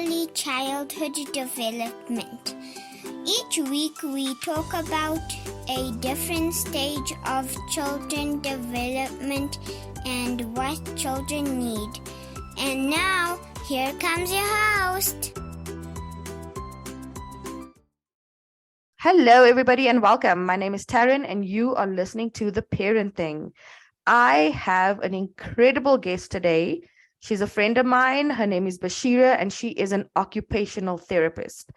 early childhood development. Each week we talk about a different stage of children development and what children need. And now, here comes your host. Hello, everybody, and welcome. My name is Taryn, and you are listening to The Parent Thing. I have an incredible guest today. She's a friend of mine. Her name is Basheera, and she is an occupational therapist.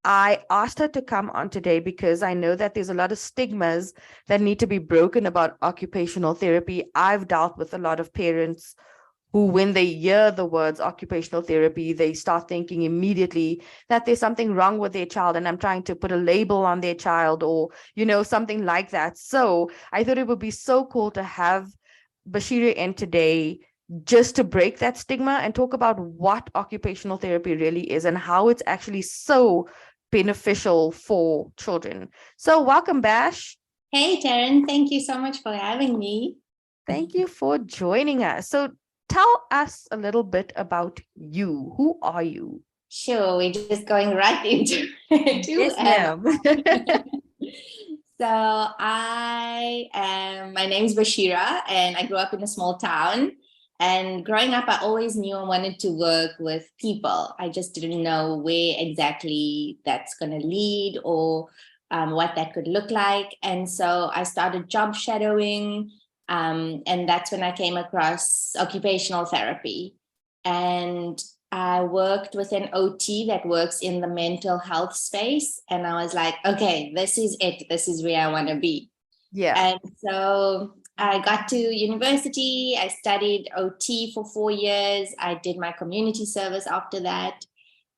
I asked her to come on today because I know that there's a lot of stigmas that need to be broken about occupational therapy. I've dealt with a lot of parents who, when they hear the words occupational therapy, they start thinking immediately that there's something wrong with their child and I'm trying to put a label on their child or, something like that. So I thought it would be so cool to have Basheera in today just to break that stigma and talk about what occupational therapy really is and how it's actually so beneficial for children. So welcome, Bash. Hey, Taryn. Thank you so much for having me. Thank you for joining us. So tell us a little bit about you. Who are you? Sure, we're just going right into it. Yes, ma'am. So my name is Basheera and I grew up in a small town. And growing up, I always knew I wanted to work with people. I just didn't know where exactly that's going to lead or what that could look like. And so I started job shadowing. And that's when I came across occupational therapy. And I worked with an OT that works in the mental health space. And I was like, okay, this is it. This is where I want to be. Yeah. And so I got to university. I studied OT for 4 years. I did my community service after that.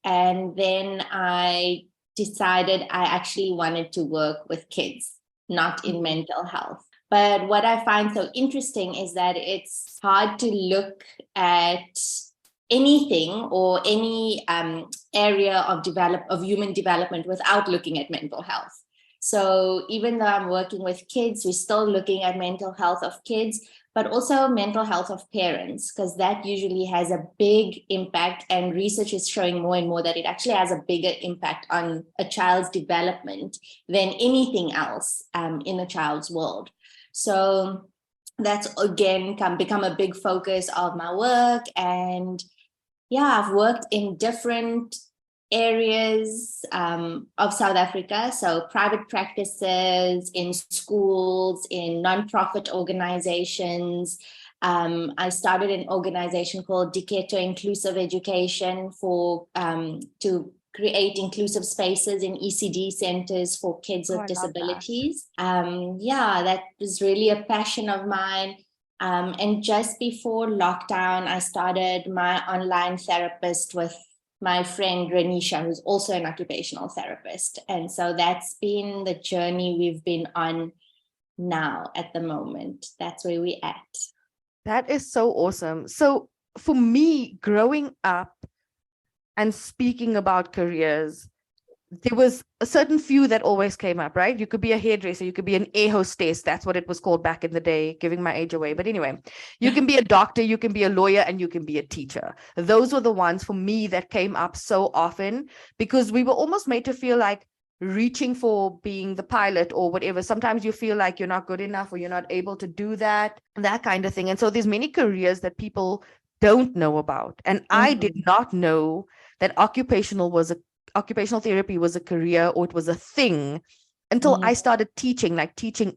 And then I decided I actually wanted to work with kids, not in mental health. But what I find so interesting is that it's hard to look at anything or any area of human development without looking at mental health. So even though I'm working with kids, we're still looking at mental health of kids, but also mental health of parents, because that usually has a big impact. And research is showing more and more that it actually has a bigger impact on a child's development than anything else in a child's world. So that's, again, become a big focus of my work. And yeah, I've worked in different areas of South Africa. So private practices, in schools, in nonprofit organizations. I started an organization called Diketo Inclusive Education to create inclusive spaces in ECD centers for kids with disabilities. That was really a passion of mine. And just before lockdown, I started my online therapist with my friend Renisha, who's also an occupational therapist. And so that's been the journey we've been on now at the moment. That's where we're at. That is so awesome. So for me, growing up and speaking about careers, there was a certain few that always came up, right? You could be a hairdresser, you could be an air hostess. That's what it was called back in the day, giving my age away. But anyway, you can be a doctor, you can be a lawyer, and you can be a teacher. Those were the ones for me that came up so often because we were almost made to feel like reaching for being the pilot or whatever. Sometimes you feel like you're not good enough or you're not able to do that kind of thing. And so there's many careers that people don't know about. And I did not know that occupational therapy was a career or it was a thing until I started teaching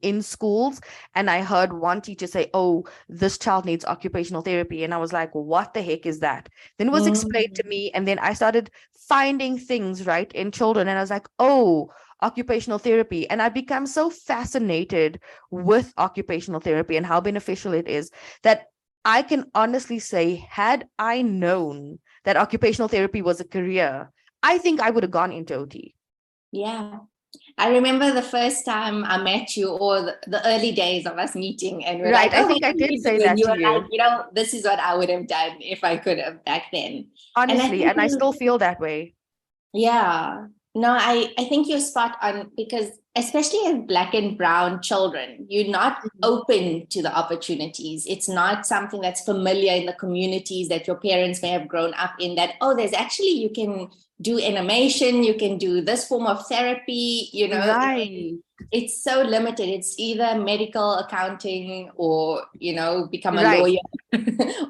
in schools. And I heard one teacher say, oh, this child needs occupational therapy. And I was like, what the heck is that? Then it was explained to me. And then I started finding things right in children. And I was like, oh, occupational therapy. And I become so fascinated with occupational therapy and how beneficial it is that I can honestly say, had I known that occupational therapy was a career, I think I would have gone into OT. Yeah. I remember the first time I met you, or the early days of us meeting, and we're right. I think I did say that to you. Like, this is what I would have done if I could have back then. Honestly, and I still feel that way. Yeah. No, I think you're spot on, because especially as Black and brown children, you're not open to the opportunities. It's not something that's familiar in the communities that your parents may have grown up in, that, oh, there's actually, you can do animation, you can do this form of therapy, you know. Right. It's so limited. It's either medical, accounting, or, you know, become a Right. lawyer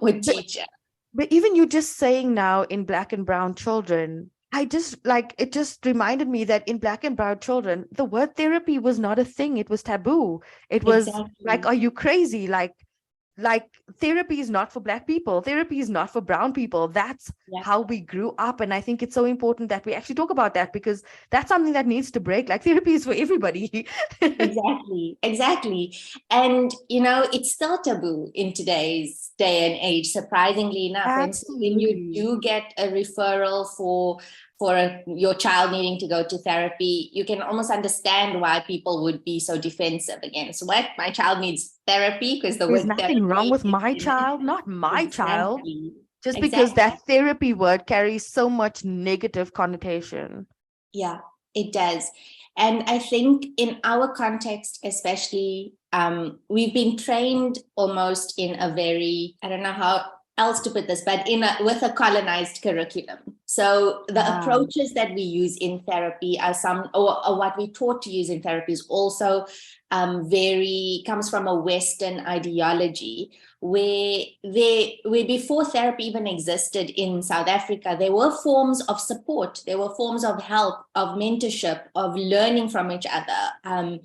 or teacher. But even you just saying now in Black and brown children, I just like, it just reminded me that in Black and brown children, the word therapy was not a thing. It was taboo. It was Exactly. like, are you crazy? Like therapy is not for Black people. Therapy is not for brown people. That's Yeah. how we grew up. And I think it's so important that we actually talk about that, because that's something that needs to break. Like therapy is for everybody. Exactly. And, you know, it's still taboo in today's day and age, surprisingly enough. And so when you Absolutely. do get a referral for your child needing to go to therapy, you can almost understand why people would be so defensive against, what, my child needs therapy, because the There's word nothing wrong therapy with is my child, not my child. exactly. Just because Exactly. that therapy word carries so much negative connotation. Yeah, it does. And I think in our context, especially, we've been trained almost in a very, I don't know how else to put this, but with a colonized curriculum. So the approaches that we use in therapy are or what we taught to use in therapy is also comes from a Western ideology, where before therapy even existed in South Africa, there were forms of support, there were forms of help, of mentorship, of learning from each other,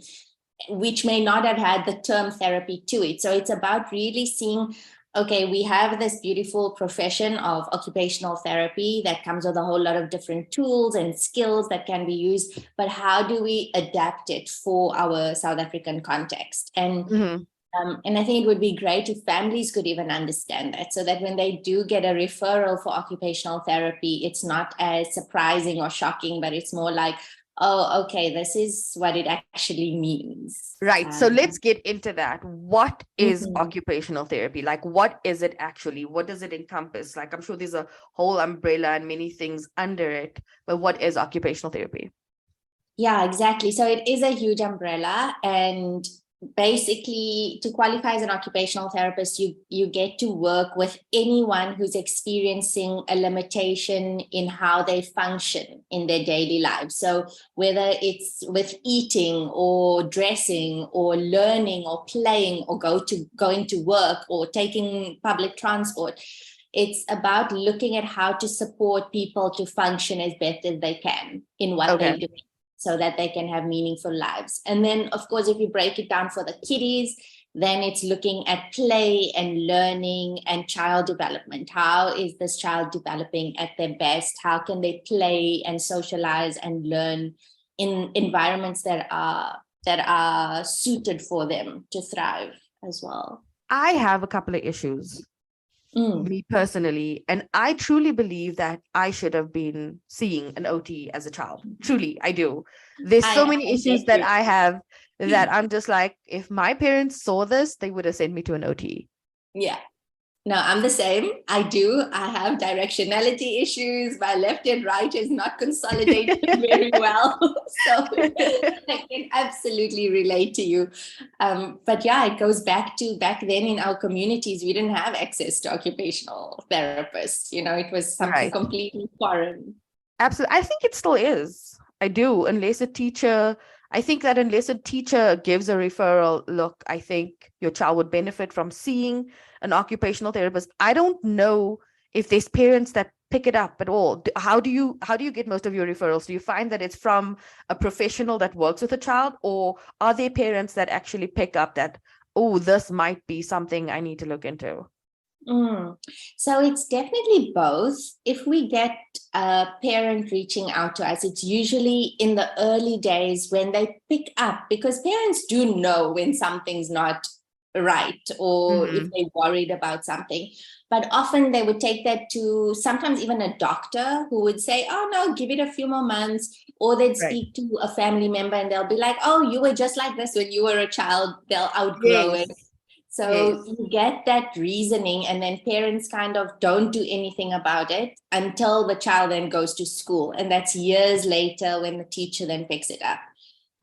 which may not have had the term therapy to it. So it's about really seeing, okay, we have this beautiful profession of occupational therapy that comes with a whole lot of different tools and skills that can be used, but how do we adapt it for our South African context? And I think it would be great if families could even understand that, so that when they do get a referral for occupational therapy, it's not as surprising or shocking, but it's more like, oh, okay, this is what it actually means. Right. So let's get into that. What is Mhm. occupational therapy? Like, what is it actually? What does it encompass? Like, I'm sure there's a whole umbrella and many things under it, but what is occupational therapy? Yeah, exactly. So it is a huge umbrella, and basically, to qualify as an occupational therapist, you get to work with anyone who's experiencing a limitation in how they function in their daily lives. So whether it's with eating or dressing or learning or playing or going to work or taking public transport, it's about looking at how to support people to function as best as they can in what they do, so that they can have meaningful lives. And then, of course, if you break it down for the kiddies, then it's looking at play and learning and child development. How is this child developing at their best? How can they play and socialize and learn in environments that are suited for them to thrive as well? I have a couple of issues, Mm. me personally, and I truly believe that I should have been seeing an OT as a child. Truly, I do. There's so many I issues get that you. I have that I'm just like, if my parents saw this, they would have sent me to an OT. Yeah. No, I'm the same. I do. I have directionality issues. My left and right is not consolidating very well. So I can absolutely relate to you. But yeah, it goes back then in our communities, we didn't have access to occupational therapists. You know, it was something Right. completely foreign. Absolutely. I think it still is. I do. I think that unless a teacher gives a referral, look, I think your child would benefit from seeing an occupational therapist. I don't know if there's parents that pick it up at all. How do you get most of your referrals? Do you find that it's from a professional that works with a child, or are there parents that actually pick up that, oh, this might be something I need to look into? So it's definitely both. If we get a parent reaching out to us, it's usually in the early days when they pick up, because parents do know when something's not right, or if they're worried about something. But often they would take that to sometimes even a doctor, who would say, oh no, give it a few more months. Or they'd Right. speak to a family member and they'll be like, oh, you were just like this when you were a child. They'll outgrow it. Yes. So Yes. you get that reasoning, and then parents kind of don't do anything about it until the child then goes to school. And that's years later when the teacher then picks it up.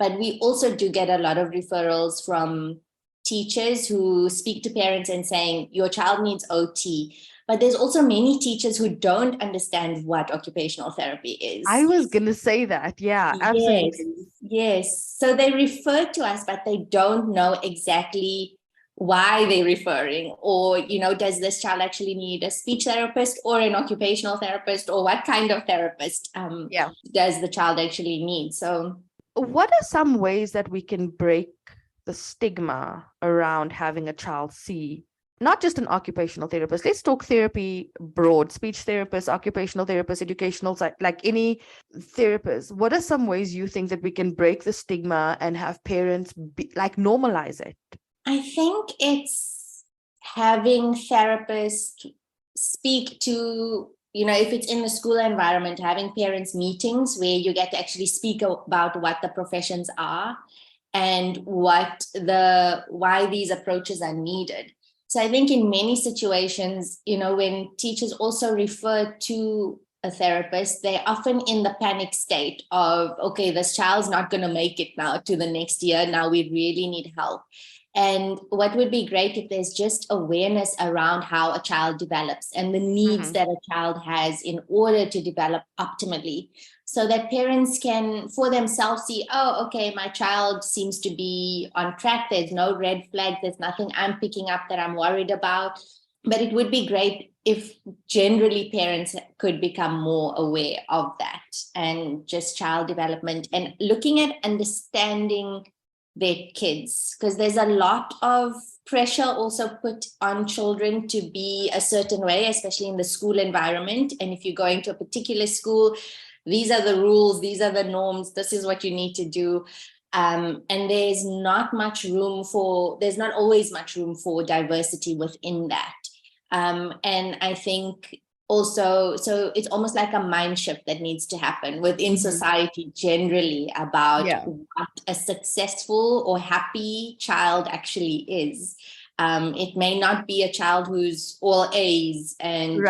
But we also do get a lot of referrals from teachers who speak to parents and saying, your child needs OT. But there's also many teachers who don't understand what occupational therapy is. I was going to say that. Yeah, absolutely. Yes. So they refer to us, but they don't know exactly why they're referring, or, does this child actually need a speech therapist or an occupational therapist, or what kind of therapist does the child actually need? So what are some ways that we can break the stigma around having a child see not just an occupational therapist? Let's talk therapy broad, speech therapist, occupational therapist, educational, like any therapist. What are some ways you think that we can break the stigma and have parents normalize it? I think it's having therapists speak to, if it's in the school environment, having parents meetings where you get to actually speak about what the professions are and why these approaches are needed. So I think in many situations, when teachers also refer to a therapist, they're often in the panic state of, okay, this child's not going to make it now to the next year. Now we really need help. And what would be great if there's just awareness around how a child develops and the needs that a child has in order to develop optimally, so that parents can for themselves see, oh, okay, my child seems to be on track. There's no red flag. There's nothing I'm picking up that I'm worried about. But it would be great if generally parents could become more aware of that and just child development and looking at understanding their kids, because there's a lot of pressure also put on children to be a certain way, especially in the school environment. And if you're going to a particular school, these are the rules, these are the norms, this is what you need to do. And there's not always much room for diversity within that. And I think also, so it's almost like a mind shift that needs to happen within society generally about what a successful or happy child actually is. It may not be a child who's all A's and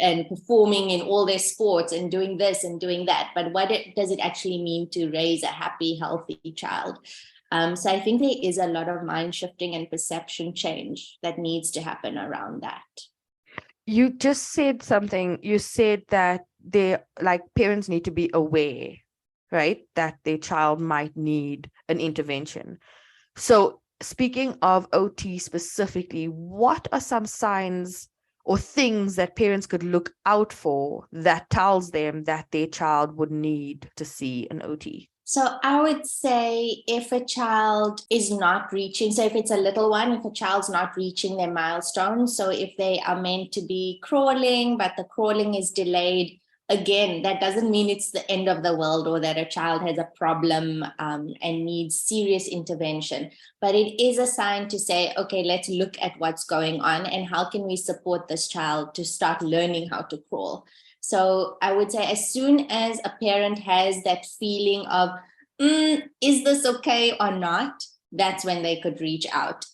and performing in all their sports and doing this and doing that, but what does it actually mean to raise a happy, healthy child? So I think there is a lot of mind shifting and perception change that needs to happen around that. You just said something. You said that parents need to be aware, right, that their child might need an intervention. So speaking of OT specifically, what are some signs or things that parents could look out for that tells them that their child would need to see an OT? So I would say if a child is not reaching, so if it's a little one, if a child's not reaching their milestones, so if they are meant to be crawling, but the crawling is delayed, again, that doesn't mean it's the end of the world or that a child has a problem and needs serious intervention. But it is a sign to say, okay, let's look at what's going on and how can we support this child to start learning how to crawl. So I would say as soon as a parent has that feeling of, is this okay or not? That's when they could reach out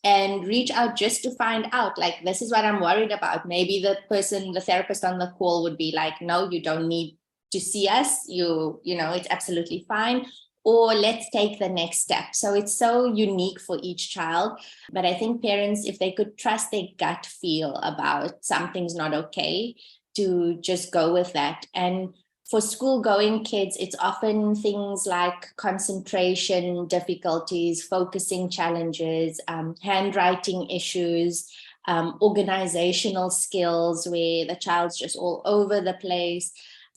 just to find out, like, this is what I'm worried about. Maybe the therapist on the call would be like, no, you don't need to see us. It's absolutely fine. Or let's take the next step. So it's so unique for each child. But I think parents, if they could trust their gut feel about something's not okay, to just go with that. And for school-going kids, it's often things like concentration difficulties, focusing challenges, handwriting issues, organizational skills where the child's just all over the place.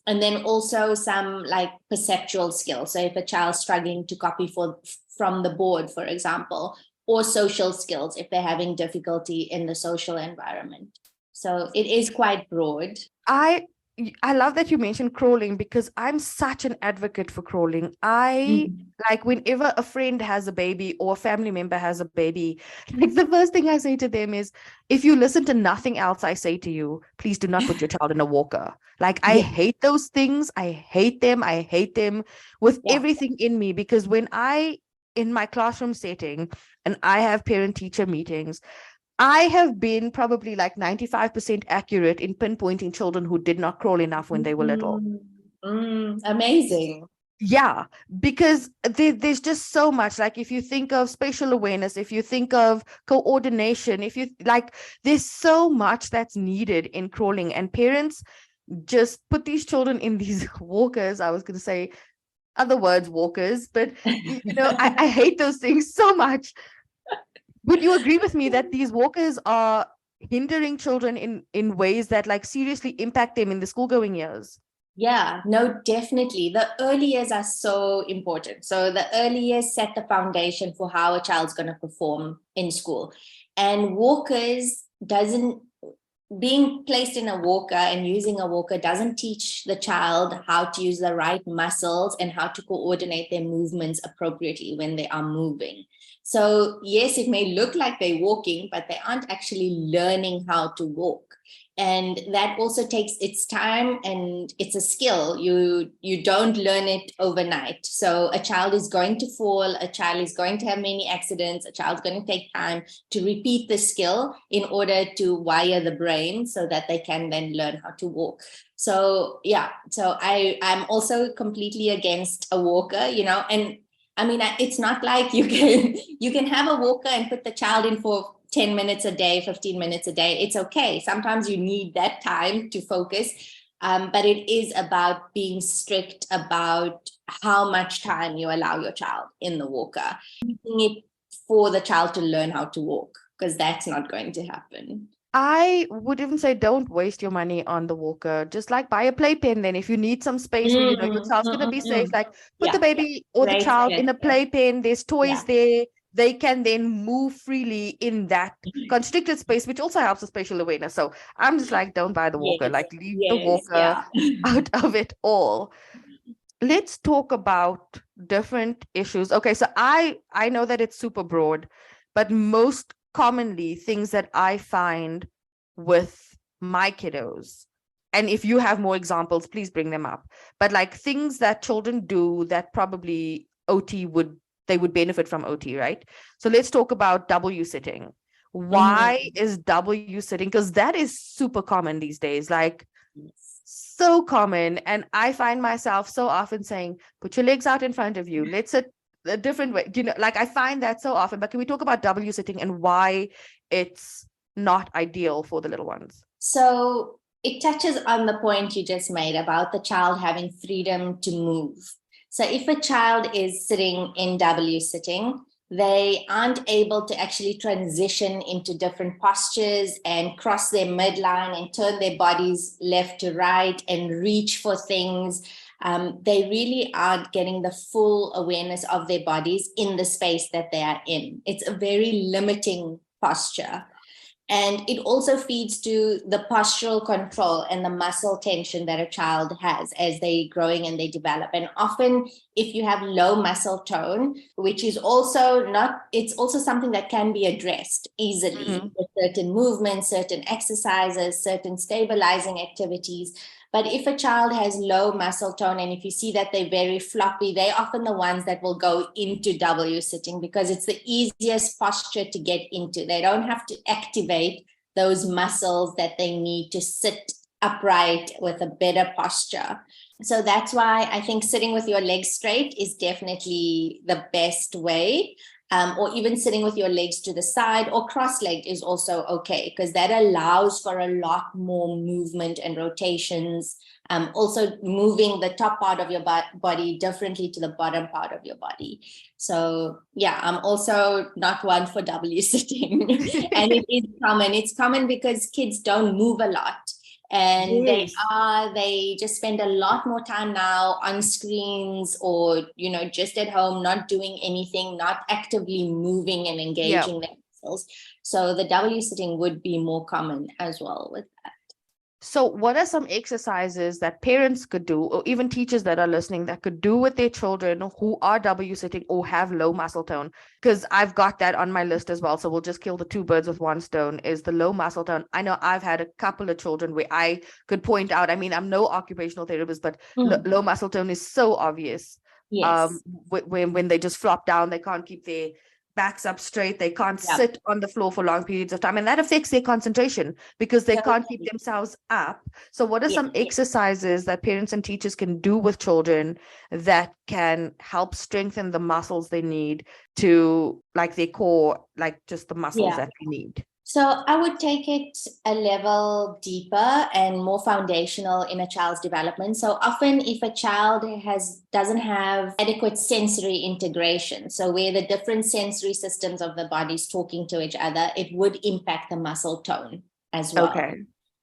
And then also some like perceptual skills. So if a child's struggling to copy from the board, for example, or social skills if they're having difficulty in the social environment. So it is quite broad. I love that you mentioned crawling because I'm such an advocate for crawling. Like whenever a friend has a baby or a family member has a baby, like the first thing I say to them is, if you listen to nothing else I say to you, please do not put your child in a walker. Like I hate those things. I hate them. I hate them with everything in me, because when in my classroom setting and I have parent-teacher meetings, I have been probably like 95% accurate in pinpointing children who did not crawl enough when they were little. Amazing. Yeah, because there's just so much. Like if you think of spatial awareness, if you think of coordination, if you like, there's so much that's needed in crawling, and parents just put these children in these walkers. I was going to say other words, walkers, but I hate those things so much. Would you agree with me that these walkers are hindering children in ways that like seriously impact them in the school going years? Yeah, no, definitely. The early years are so important. So the early years set the foundation for how a child's going to perform in school. And walkers doesn't being placed in a walker and using a walker doesn't teach the child how to use the right muscles and how to coordinate their movements appropriately when they are moving. So yes, it may look like they're walking, but they aren't actually learning how to walk. And that also takes its time, and it's a skill. You don't learn it overnight. So a child is going to fall, a child is going to have many accidents, a child's going to take time to repeat the skill in order to wire the brain so that they can then learn how to walk. So yeah, so I'm also completely against a walker, and I mean, it's not like you can have a walker and put the child in for 10 minutes a day, 15 minutes a day. It's okay. Sometimes you need that time to focus. But it is about being strict about how much time you allow your child in the walker. Using it for the child to learn how to walk, because that's not going to happen. I would even say don't waste your money on the walker. Just like buy a playpen then. If you need some space where you know your child's going to be safe, like put the Yeah, baby or the great child in a suggestion. playpen. There's toys Yeah. there. They can then move freely in that constricted space, which also helps with spatial awareness. So I'm just like, don't buy the walker. Yes, Like leave the yes, walker yeah. out of it all. Let's talk about different issues. Okay, so I know that it's super broad, but most commonly things that I find with my kiddos, and if you have more examples, please bring them up. But like things that children do that probably OT would they would benefit from OT, right? So let's talk about W sitting. Why is W sitting? Because that is super common these days. Like so common. And I find myself so often saying, put your legs out in front of you. Let's sit a different way. Like I find that so often. But can we talk about W sitting and why it's not ideal for the little ones? So it touches on the point you just made about the child having freedom to move. So if a child is sitting in W sitting, they aren't able to actually transition into different postures and cross their midline and turn their bodies left to right and reach for things. They really aren't getting the full awareness of their bodies in the space that they are in. It's a very limiting posture. And it also feeds to the postural control and the muscle tension that a child has as they're growing and they develop. And often, if you have low muscle tone, which is also not, it's also something that can be addressed easily with certain movements, certain exercises, certain stabilizing activities. But if a child has low muscle tone, and if you see that they're very floppy, they're often the ones that will go into W sitting because it's the easiest posture to get into. They don't have to activate those muscles that they need to sit upright with a better posture. So that's why I think sitting with your legs straight is definitely the best way. Or even sitting with your legs to the side or cross-legged is also okay, because that allows for a lot more movement and rotations. Also moving the top part of your body differently to the bottom part of your body. So yeah, I'm also not one for W sitting. And it is common. It's common because kids don't move a lot. And Yes. they just spend a lot more time now on screens or just at home, not doing anything, not actively moving and engaging their muscles. So the W sitting would be more common as well with that. So what are some exercises that parents could do, or even teachers that are listening, that could do with their children who are W sitting or have low muscle tone? Because I've got that on my list as well. So we'll just kill the two birds with one stone, is the low muscle tone. I know I've had a couple of children where I could point out, I mean, I'm no occupational therapist, but low muscle tone is so obvious. Yes. When they just flop down, they can't keep their backs up straight. They can't Yeah. sit on the floor for long periods of time. And that affects their concentration because they can't keep Totally. themselves up. So what are Yeah. some exercises that parents and teachers can do with children that can help strengthen the muscles they need to, like their core, like just the muscles Yeah. that they need? So I would take it a level deeper and more foundational in a child's development. So often if a child doesn't have adequate sensory integration, so where the different sensory systems of the body is talking to each other, it would impact the muscle tone as well. Okay.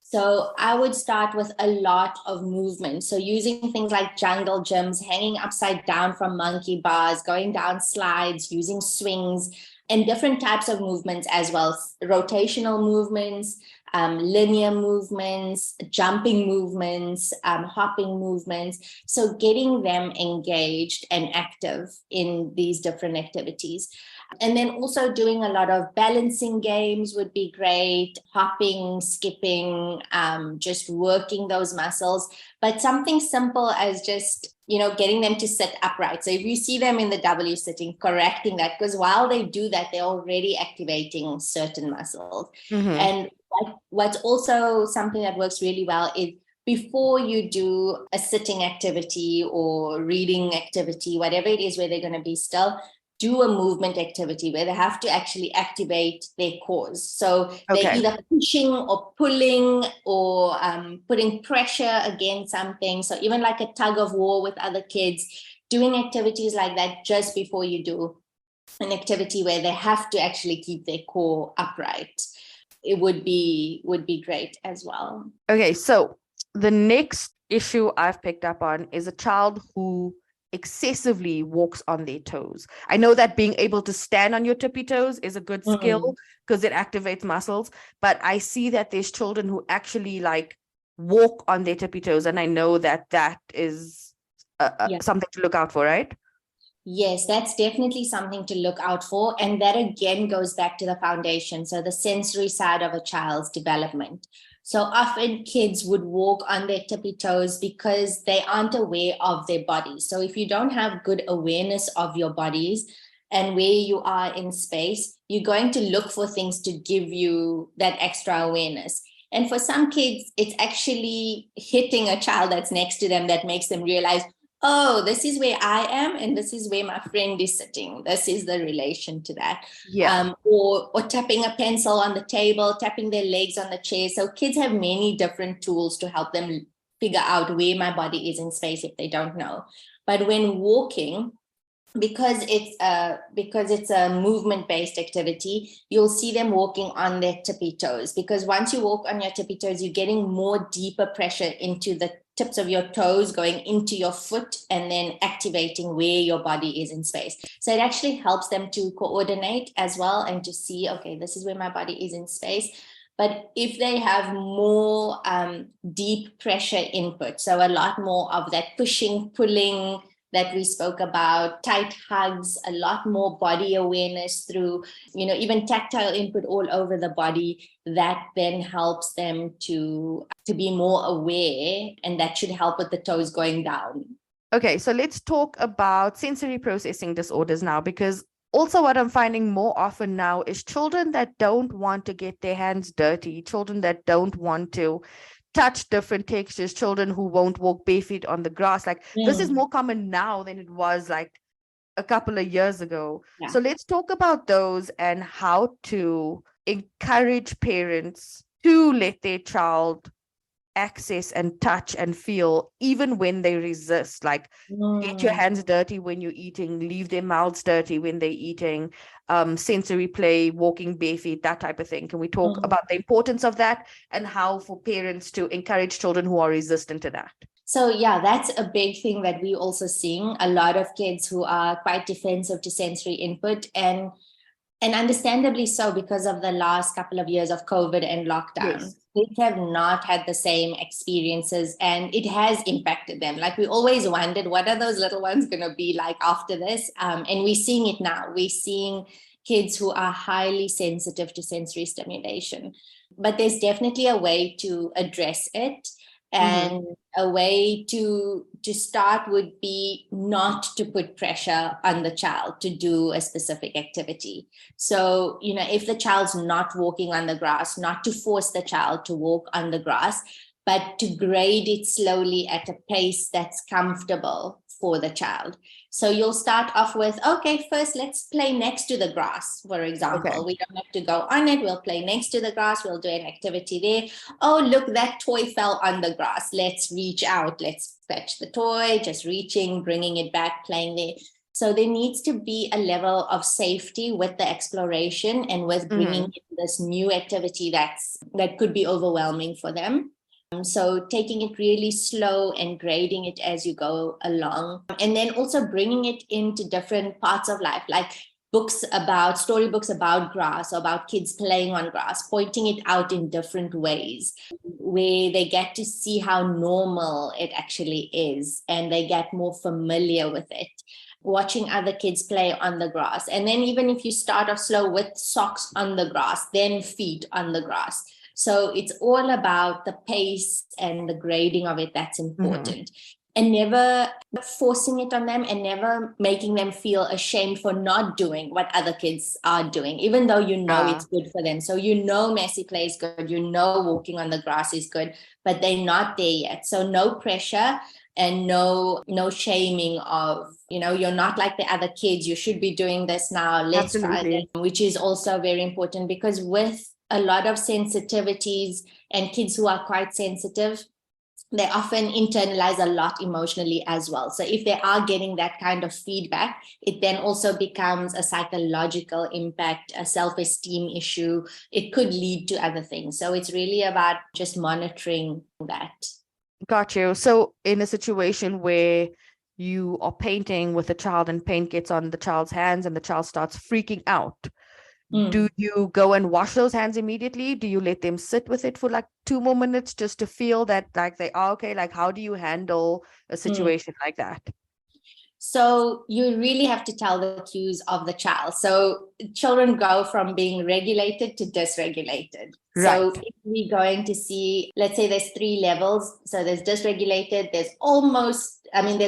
So I would start with a lot of movement. So using things like jungle gyms, hanging upside down from monkey bars, going down slides, using swings, and different types of movements as well. Rotational movements, linear movements, jumping movements, hopping movements. So getting them engaged and active in these different activities. And then also doing a lot of balancing games would be great, hopping, skipping, just working those muscles. But something simple as just, getting them to sit upright. So if you see them in the W sitting, correcting that, because while they do that, they're already activating certain muscles. Mhm. And what's also something that works really well is before you do a sitting activity or reading activity, whatever it is where they're going to be still, do a movement activity where they have to actually activate their cores. So they're Okay. either pushing or pulling or putting pressure against something. So even like a tug of war with other kids, doing activities like that just before you do an activity where they have to actually keep their core upright, it would be great as well. Okay, so the next issue I've picked up on is a child who excessively walks on their toes. I know that being able to stand on your tippy toes is a good skill because it activates muscles, but I see that there's children who actually like walk on their tippy toes, and I know that that is Yeah. something to look out for, right? Yes, that's definitely something to look out for. And that again goes back to the foundation. So the sensory side of a child's development. So often kids would walk on their tippy toes because they aren't aware of their bodies. So if you don't have good awareness of your bodies and where you are in space, you're going to look for things to give you that extra awareness. And for some kids, it's actually hitting a child that's next to them that makes them realize, oh, this is where I am and this is where my friend is sitting. This is the relation to that. Yeah. Or tapping a pencil on the table, tapping their legs on the chair. So kids have many different tools to help them figure out where my body is in space if they don't know. But when walking, because it's a movement-based activity, you'll see them walking on their tippy toes, because once you walk on your tippy toes, you're getting more deeper pressure into the tips of your toes going into your foot and then activating where your body is in space. So it actually helps them to coordinate as well and to see, okay, this is where my body is in space. But if they have more deep pressure input, so a lot more of that pushing, pulling that we spoke about, tight hugs, a lot more body awareness through, even tactile input all over the body, that then helps them to be more aware, and that should help with the toes going down. Okay, so let's talk about sensory processing disorders now, because also what I'm finding more often now is children that don't want to get their hands dirty, children that don't want to touch different textures, children who won't walk barefoot on the grass. Like this is more common now than it was like a couple of years ago. Yeah. So let's talk about those and how to encourage parents to let their child access and touch and feel even when they resist. Like get your hands dirty when you're eating, leave their mouths dirty when they're eating, sensory play, walking barefoot, that type of thing. Can we talk about the importance of that and how for parents to encourage children who are resistant to that? So yeah, that's a big thing that we also seeing a lot of kids who are quite defensive to sensory input, and understandably so, because of the last couple of years of COVID and lockdown. Yes. Kids have not had the same experiences, and it has impacted them. Like we always wondered, what are those little ones going to be like after this? And we're seeing it now. We're seeing kids who are highly sensitive to sensory stimulation. But there's definitely a way to address it. And a way to start would be not to put pressure on the child to do a specific activity. So, if the child's not walking on the grass, not to force the child to walk on the grass, but to grade it slowly at a pace that's comfortable for the child. So you'll start off with, okay, first let's play next to the grass, for example. Okay. We don't have to go on it. We'll play next to the grass. We'll do an activity there. Oh, look, that toy fell on the grass. Let's reach out. Let's fetch the toy, just reaching, bringing it back, playing there. So there needs to be a level of safety with the exploration and with bringing in this new activity that could be overwhelming for them. So taking it really slow and grading it as you go along. And then also bringing it into different parts of life, like storybooks about grass, or about kids playing on grass, pointing it out in different ways where they get to see how normal it actually is and they get more familiar with it. Watching other kids play on the grass. And then even if you start off slow with socks on the grass, then feet on the grass. So it's all about the pace and the grading of it that's important. And never forcing it on them and never making them feel ashamed for not doing what other kids are doing, even though it's good for them. So messy play is good, walking on the grass is good, but they're not there yet. So no pressure and no shaming of, you're not like the other kids, you should be doing this now, let's try that, which is also very important, because with a lot of sensitivities and kids who are quite sensitive, they often internalize a lot emotionally as well. So if they are getting that kind of feedback, it then also becomes a psychological impact, a self-esteem issue. It could lead to other things. So it's really about just monitoring that. Got you. So in a situation where you are painting with a child and paint gets on the child's hands and the child starts freaking out, do you go and wash those hands immediately? Do you let them sit with it for like 2 more minutes just to feel that like they are okay? Like, how do you handle a situation like that? So you really have to tell the cues of the child. So children go from being regulated to dysregulated. Right. So if we're going to see, let's say there's 3 levels. So there's dysregulated, there's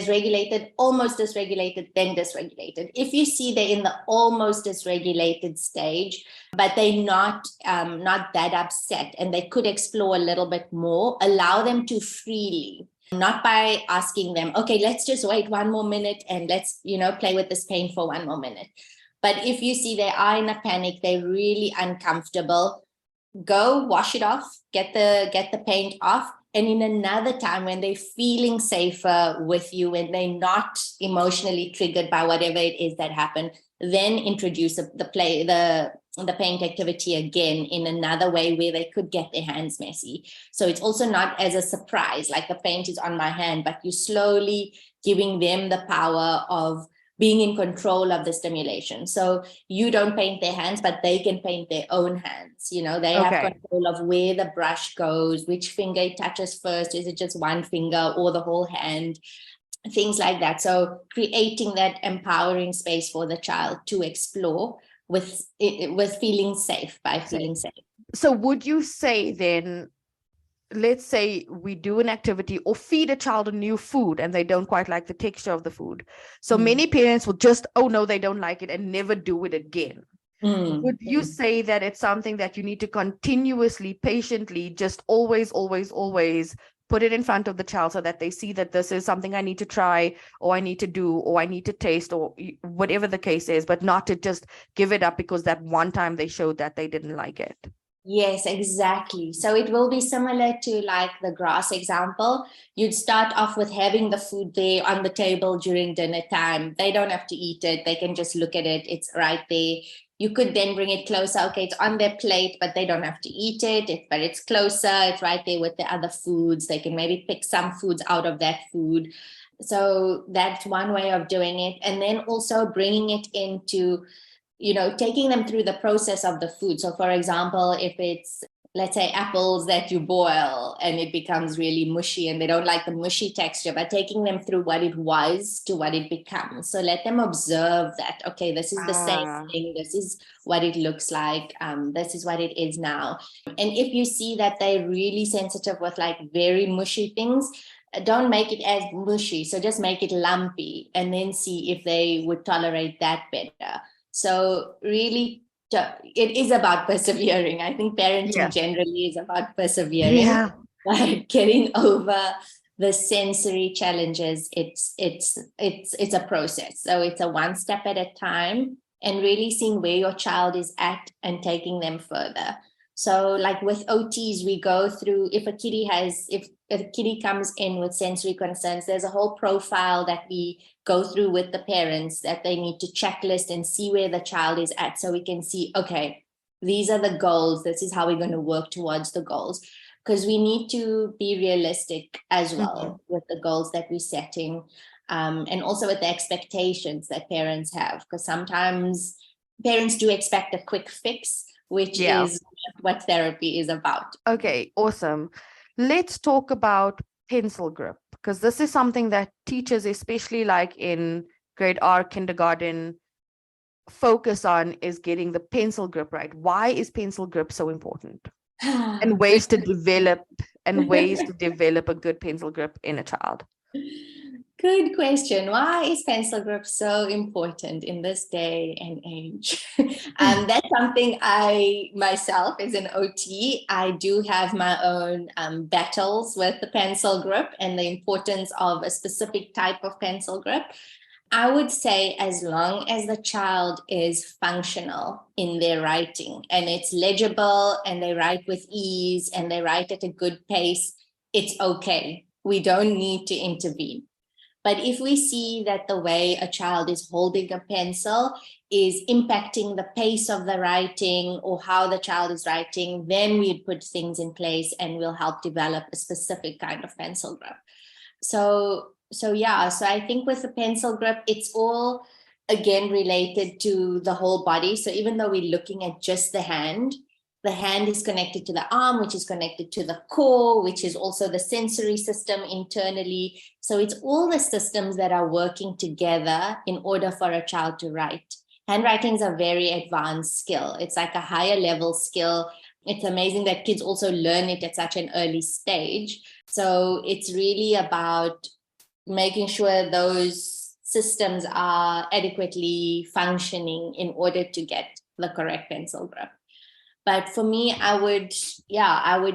regulated, almost dysregulated, then dysregulated. If you see they're in the almost dysregulated stage, but they're not that upset and they could explore a little bit more, allow them to freely. Not by asking them, okay, let's just wait 1 more minute and let's, play with this paint for 1 more minute. But if you see they are in a panic, they're really uncomfortable, go wash it off, get the paint off. And in another time when they're feeling safer with you, when they're not emotionally triggered by whatever it is that happened, then introduce the paint activity again in another way where they could get their hands messy. So it's also not as a surprise, like the paint is on my hand, but you're slowly giving them the power of being in control of the stimulation. So you don't paint their hands, but they can paint their own hands. They have control of where the brush goes, which finger it touches first. Is it just one finger or the whole hand? Things like that. So creating that empowering space for the child to explore with feeling safe, feeling safe. So would you say then, let's say we do an activity or feed a child a new food and they don't quite like the texture of the food. So many parents will just, oh no, they don't like it and never do it again. Would you say that it's something that you need to continuously, patiently, just always put it in front of the child so that they see that this is something I need to try, or I need to do, or I need to taste, or whatever the case is, but not to just give it up because that one time they showed that they didn't like it? Yes, exactly. So it will be similar to like the grass example. You'd start off with having the food there on the table during dinner time. They don't have to eat it. They can just look at it. It's right there. You could then bring it closer. Okay, it's on their plate, but they don't have to eat it. But it's closer. It's right there with the other foods. They can maybe pick some foods out of that food. So that's one way of doing it. And then also bringing it into, taking them through the process of the food. So for example, if it's, let's say apples that you boil and it becomes really mushy and they don't like the mushy texture, but taking them through what it was to what it becomes. So let them observe that, okay, this is the same thing. This is what it looks like. This is what it is now. And if you see that they're really sensitive with like very mushy things, don't make it as mushy. So just make it lumpy and then see if they would tolerate that better. So really, it is about persevering. I think parenting generally is about persevering, but getting over the sensory challenges, it's a process. So it's a one step at a time and really seeing where your child is at and taking them further. So like with OTs, we go through, if a kiddie comes in with sensory concerns, there's a whole profile that we go through with the parents that they need to checklist and see where the child is at. So we can see, okay, these are the goals. This is how we're going to work towards the goals. Because we need to be realistic as well with the goals that we're setting. And also with the expectations that parents have. Because sometimes parents do expect a quick fix, which is what therapy is about. Okay, awesome. Let's talk about pencil grip, because this is something that teachers, especially like in grade R kindergarten, focus on, is getting the pencil grip right. Why is pencil grip so important? And ways to develop a good pencil grip in a child. Good question. Why is pencil grip so important in this day and age? That's something I myself, as an OT, I do have my own battles with the pencil grip and the importance of a specific type of pencil grip. I would say as long as the child is functional in their writing and it's legible and they write with ease and they write at a good pace, it's okay. We don't need to intervene. But if we see that the way a child is holding a pencil is impacting the pace of the writing or how the child is writing, then we'd put things in place and we'll help develop a specific kind of pencil grip. So I think with the pencil grip, it's all, again, related to the whole body. So even though we're looking at just the hand is connected to the arm, which is connected to the core, which is also the sensory system internally. So it's all the systems that are working together in order for a child to write. Handwriting is a very advanced skill. It's like a higher level skill. It's amazing that kids also learn it at such an early stage. So it's really about making sure those systems are adequately functioning in order to get the correct pencil grip. But for me, I would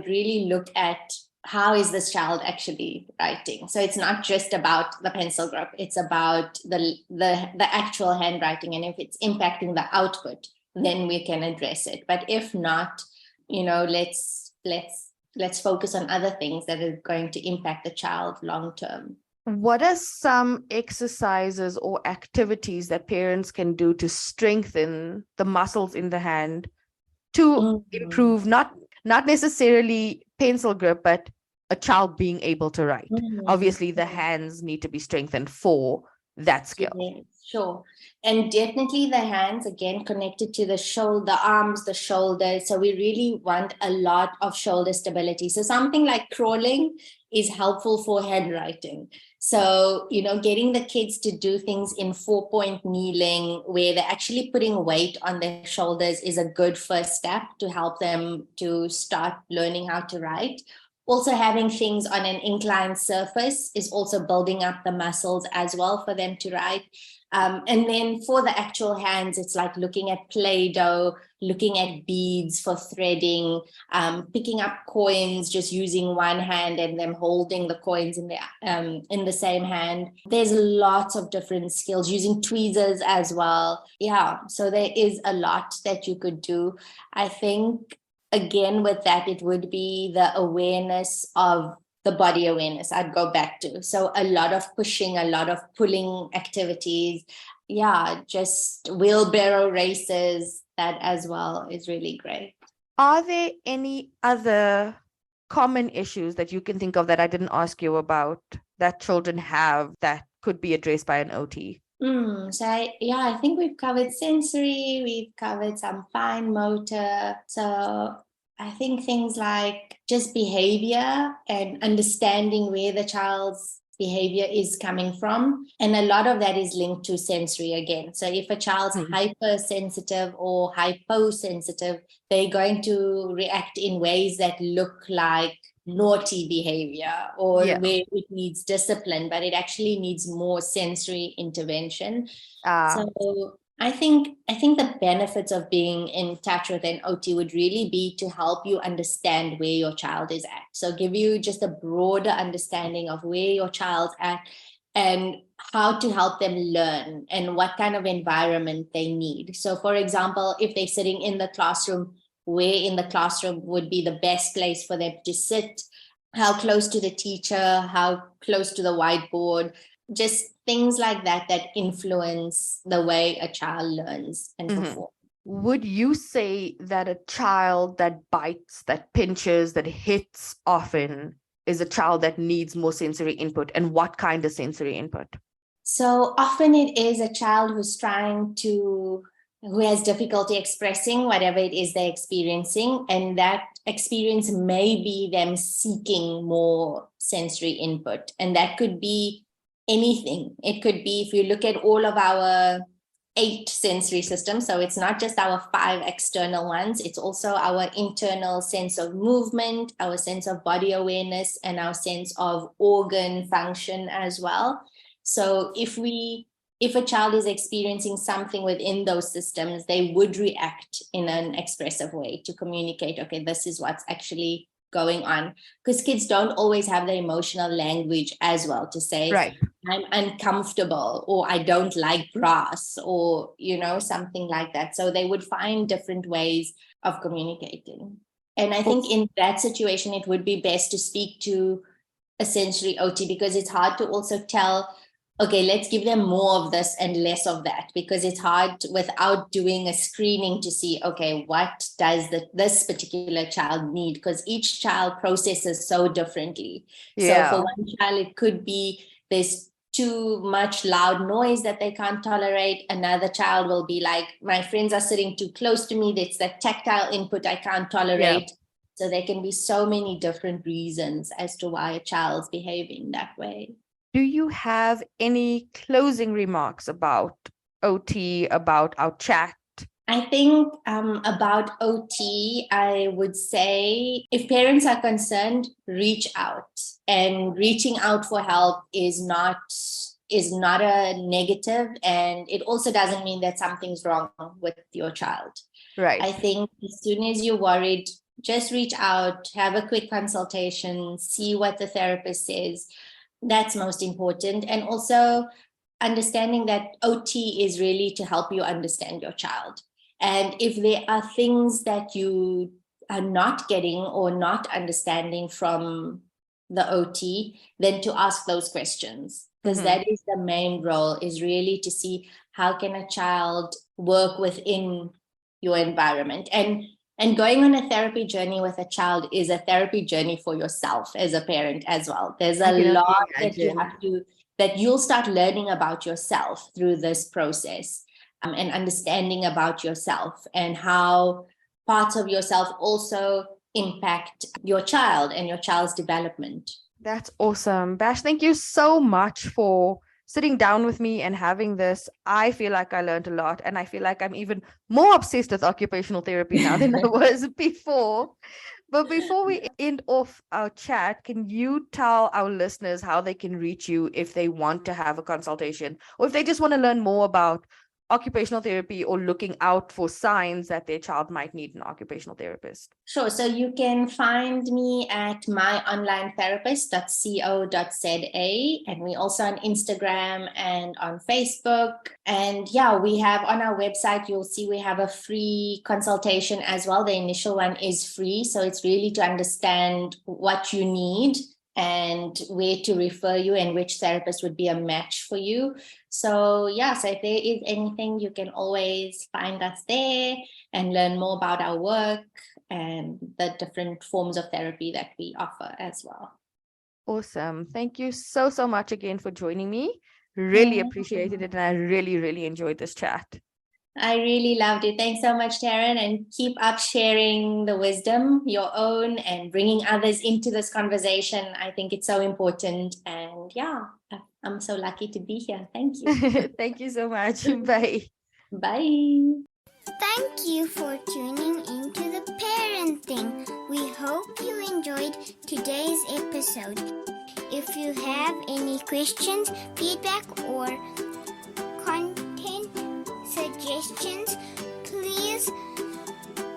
really look at how is this child actually writing. So it's not just about the pencil grip, it's about the actual handwriting. And if it's impacting the output, then we can address it. But if not, let's focus on other things that are going to impact the child long term. What are some exercises or activities that parents can do to strengthen the muscles in the hand to improve not necessarily pencil grip, but a child being able to write? Obviously, the hands need to be strengthened for that skill. Yes, sure. And definitely the hands, again, connected to the shoulder, the arms, the shoulders. So we really want a lot of shoulder stability. So something like crawling is helpful for handwriting. So, getting the kids to do things in 4-point kneeling where they're actually putting weight on their shoulders is a good first step to help them to start learning how to write. Also, having things on an inclined surface is also building up the muscles as well for them to write. And then for the actual hands, it's like looking at Play-Doh, looking at beads for threading, picking up coins, just using one hand and them holding the coins in the same hand. There's lots of different skills, using tweezers as well. Yeah, so there is a lot that you could do. I think, again, with that, it would be the awareness of the body awareness I'd go back to. So a lot of pushing, a lot of pulling activities. Yeah, just wheelbarrow races, that as well is really great. Are there any other common issues that you can think of that I didn't ask you about that children have that could be addressed by an OT? I think we've covered sensory, we've covered some fine motor. So I think things like just behavior and understanding where the child's behavior is coming from. And a lot of that is linked to sensory again. So if a child's hypersensitive or hyposensitive, they're going to react in ways that look like naughty behavior or where it needs discipline, but it actually needs more sensory intervention. So I think the benefits of being in touch with an OT would really be to help you understand where your child is at. So give you just a broader understanding of where your child's at and how to help them learn and what kind of environment they need. So for example, if they're sitting in the classroom, where in the classroom would be the best place for them to sit, how close to the teacher, how close to the whiteboard, just things like that that influence the way a child learns and performs. Would you say that a child that bites, that pinches, that hits often is a child that needs more sensory input? And what kind of sensory input? So often it is a child who has difficulty expressing whatever it is they're experiencing. And that experience may be them seeking more sensory input. And that could be anything. It could be, if you look at all of our 8 sensory systems, so it's not just our 5 external ones, it's also our internal sense of movement, our sense of body awareness, and our sense of organ function as well. So if a child is experiencing something within those systems, they would react in an expressive way to communicate, okay, this is what's actually going on, because kids don't always have the emotional language as well to say, I'm uncomfortable, or I don't like grass, or, something like that. So they would find different ways of communicating. And I think in that situation, it would be best to speak to a sensory OT, because it's hard to also tell, okay, let's give them more of this and less of that, because it's hard without doing a screening to see, okay, what does this particular child need? Because each child processes so differently. So for one child, it could be there's too much loud noise that they can't tolerate. Another child will be like, my friends are sitting too close to me. That's that tactile input I can't tolerate. So there can be so many different reasons as to why a child's behaving that way. Do you have any closing remarks about OT, about our chat? I think about OT, I would say if parents are concerned, reach out. And reaching out for help is not a negative. And it also doesn't mean that something's wrong with your child. Right. I think as soon as you're worried, just reach out, have a quick consultation, see what the therapist says. That's most important. And also understanding that OT is really to help you understand your child. And if there are things that you are not getting or not understanding from the OT, then to ask those questions, because that is the main role, is really to see how can a child work within your environment. And going on a therapy journey with a child is a therapy journey for yourself as a parent as well. There's a lot that you'll start learning about yourself through this process, and understanding about yourself and how parts of yourself also impact your child and your child's development. That's awesome. Bash, thank you so much for sitting down with me and having this. I feel like I learned a lot, and I feel like I'm even more obsessed with occupational therapy now than I was before. But before we end off our chat, can you tell our listeners how they can reach you if they want to have a consultation, or if they just want to learn more about occupational therapy or looking out for signs that their child might need an occupational therapist? Sure. So you can find me at myonlinetherapist.co.za, and we also on Instagram and on Facebook. And we have on our website, you'll see we have a free consultation as well. The initial one is free. So it's really to understand what you need and where to refer you and which therapist would be a match for you. So so if there is anything, you can always find us there and learn more about our work and the different forms of therapy that we offer as well. Awesome. Thank you so much again for joining me. Really appreciated it, and I really enjoyed this chat. I really loved it. Thanks so much, Taryn, and keep up sharing the wisdom, your own, and bringing others into this conversation. I think it's so important. And yeah, I'm so lucky to be here. Thank you. Thank you so much. Bye. Bye. Thank you for tuning into the parenting. We hope you enjoyed today's episode. If you have any questions, feedback, or content suggestions, please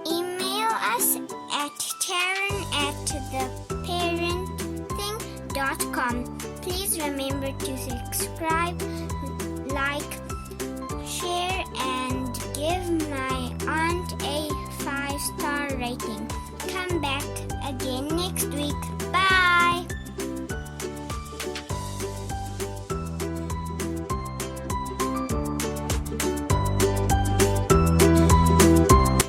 email us at Taryn@theparenting.com. Please remember to subscribe,